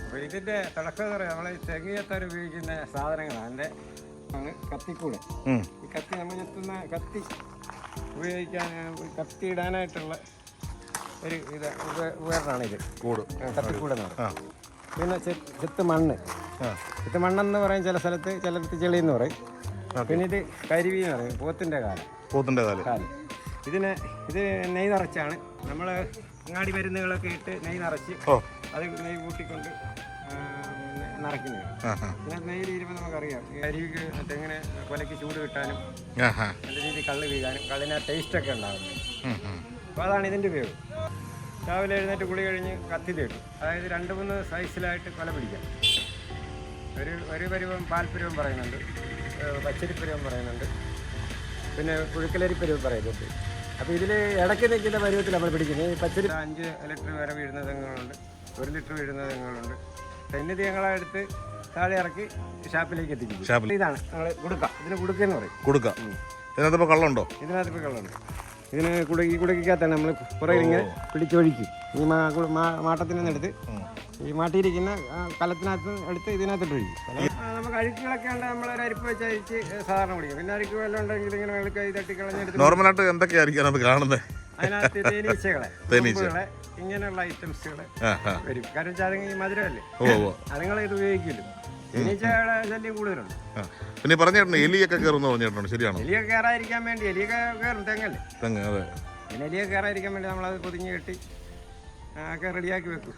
അപ്പോൾ ഇതിൻ്റെ തുടക്കം എന്ന് പറയുന്നത് നമ്മൾ തെങ്ങ് ചെത്താൻ ഉപയോഗിക്കുന്ന സാധനങ്ങളാണ്. അതിൻ്റെ കത്തിക്കൂട്. ഈ കത്തി നമ്മൾ ചെത്തുന്ന കത്തി ഉപയോഗിക്കാൻ കത്തി ഇടാനായിട്ടുള്ള ഒരു ഉപകരണമാണ് ഇത്. കത്തിക്കൂടെന്ന് പറയും. പിന്നെ ചെത്ത് മണ്ണെന്ന് പറയും, ചില സ്ഥലത്ത് ചിലടത്ത് ചെളി എന്ന് പറയും. പിന്നെ ഇത് കരിവി എന്ന് പറയും, പോത്തിൻ്റെ കാല്. ഇത് നെയ് നിറച്ചാണ് നമ്മൾ അങ്ങാടി മരുന്നുകളൊക്കെ ഇട്ട് നെയ് നിറച്ച് അത് നെയ് കൂട്ടിക്കൊണ്ട് നിറയ്ക്കുന്നതാണ്. പിന്നെ നെയ്യിൽ ഇരുമ്പോൾ നമുക്കറിയാം കരിവിക്ക് തെങ്ങിന് കൊലയ്ക്ക് ചൂട് കിട്ടാനും നല്ല രീതിയിൽ കള്ള് വീഴാനും കള്ളിന് ടേസ്റ്റൊക്കെ ഉണ്ടാകുന്നത്. അപ്പോൾ അതാണ് ഇതിൻ്റെ ഉപയോഗം. രാവിലെ എഴുന്നേറ്റ് കുളി കഴിഞ്ഞ് കത്തി തേട്ടും. അതായത് 2-3 സൈസിലായിട്ട് കൊല പിടിക്കാം. ഒരു പരുവം പാൽപ്പരുവം പറയുന്നുണ്ട്, പച്ചരിപ്പരുവം പറയുന്നുണ്ട്, പിന്നെ പുഴുക്കലരിപ്പരുവം പറയുന്നുണ്ട്. അപ്പോൾ ഇതിൽ ഇടയ്ക്ക് നിൽക്കുന്ന പരുവത്തിൽ നമ്മൾ പിടിക്കുന്നത്. ഈ പച്ചരി 5 ലിറ്റർ വരെ വീഴുന്ന തെങ്ങുകളുണ്ട്, 1 ലിറ്റർ വീഴുന്ന തെങ്ങുകളുണ്ട്. തെങ്ങ് തേങ്ങളെടുത്ത് താഴെ ഇറക്കി ഷാപ്പിലേക്ക് എത്തിക്കും. ഇതാണ് നമ്മൾ ഇതിന് കുടുക്കെന്ന് പറയും. ഇതിനകത്തിപ്പോൾ കള്ളുണ്ടോ? ഇതിനകത്തിപ്പോൾ കള്ളുണ്ട്. ഇതിന് ഈ കുടുക്കകത്താണ് നമ്മൾ പുറകിൽ ഇങ്ങനെ പിടിച്ചൊഴിക്കും. ഈ മാട്ടത്തിൽ നിന്നെടുത്ത് ഈ മാട്ടിയിരിക്കുന്ന കലത്തിനകത്ത് എടുത്ത് ഇതിനകത്തിട്ട് ഒഴിക്കും. നമുക്ക് അഴുക്കുകളൊക്കെ ഉണ്ട്, നമ്മളൊരു അരിപ്പ് വെച്ച് അരിച്ച് സാധാരണ കുടിക്കും. പിന്നെ അരിക്ക് വെള്ളം ഉണ്ടെങ്കിൽ ഇങ്ങനെ വെളുക്കായി തട്ടിക്കളഞ്ഞെടുത്ത് നോർമലായിട്ട് എന്തൊക്കെയായിരിക്കും അത് കാണുന്നത്? അതിനകത്ത് തേനീച്ചകളെ ഇങ്ങനെയുള്ള ഐറ്റംസുകൾ വരും. കാരണം വെച്ചാൽ അത് ഈ മധുരമല്ലേ, അതുങ്ങളെ ഇത് ഉപയോഗിക്കില്ല. തേനീച്ചയുടെ ശല്യം കൂടുതലുണ്ട്. പിന്നെ പറഞ്ഞിട്ടുണ്ട് എലിയൊക്കെ കയറുന്നു പറഞ്ഞിട്ടുണ്ട്, ശരിയാണോ? എലിയൊക്കെ കയറാതിരിക്കാൻ വേണ്ടി, എലിയൊക്കെ കയറും തെങ്ങല്ലേ. പിന്നെ എലിയൊക്കെ കയറാതിരിക്കാൻ വേണ്ടി നമ്മളത് പൊതിഞ്ഞ് കെട്ടി ഒക്കെ റെഡിയാക്കി വെക്കും.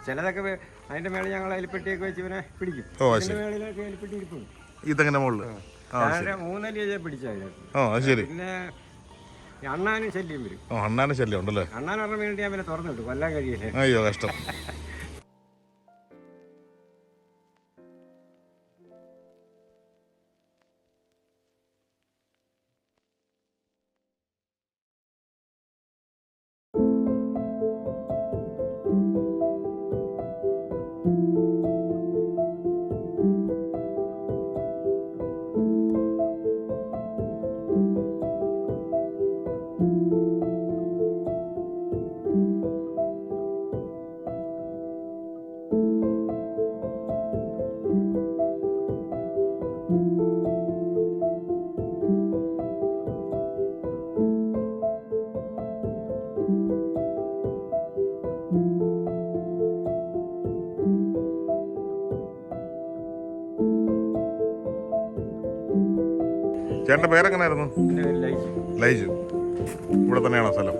ചിലതൊക്കെ അതിന്റെ മേളിൽ ഞങ്ങൾ അലിപ്പെട്ടിയൊക്കെ വെച്ച് ഇവനെ പിടിക്കും. മേളിലൊക്കെ അലിപ്പെട്ടി ഇരിക്കും. ഇതെങ്ങനെ മുകളിൽ 3 അലിയെ പിടിച്ചാൽ. പിന്നെ അണ്ണാനും ശല്യം വരും. അണ്ണാനും ശല്യം ഉണ്ടല്ലേ? അണ്ണാൻ പറഞ്ഞ വേണ്ടി ഞാൻ പിന്നെ തുറന്നു വിട്ടു, കൊല്ലാൻ കഴിയില്ലേ. അയ്യോ കഷ്ടം. ചേട്ടൻ്റെ പേരെങ്ങനായിരുന്നു? ലൈജു. ഇവിടെ തന്നെയാണോ സ്ഥലം?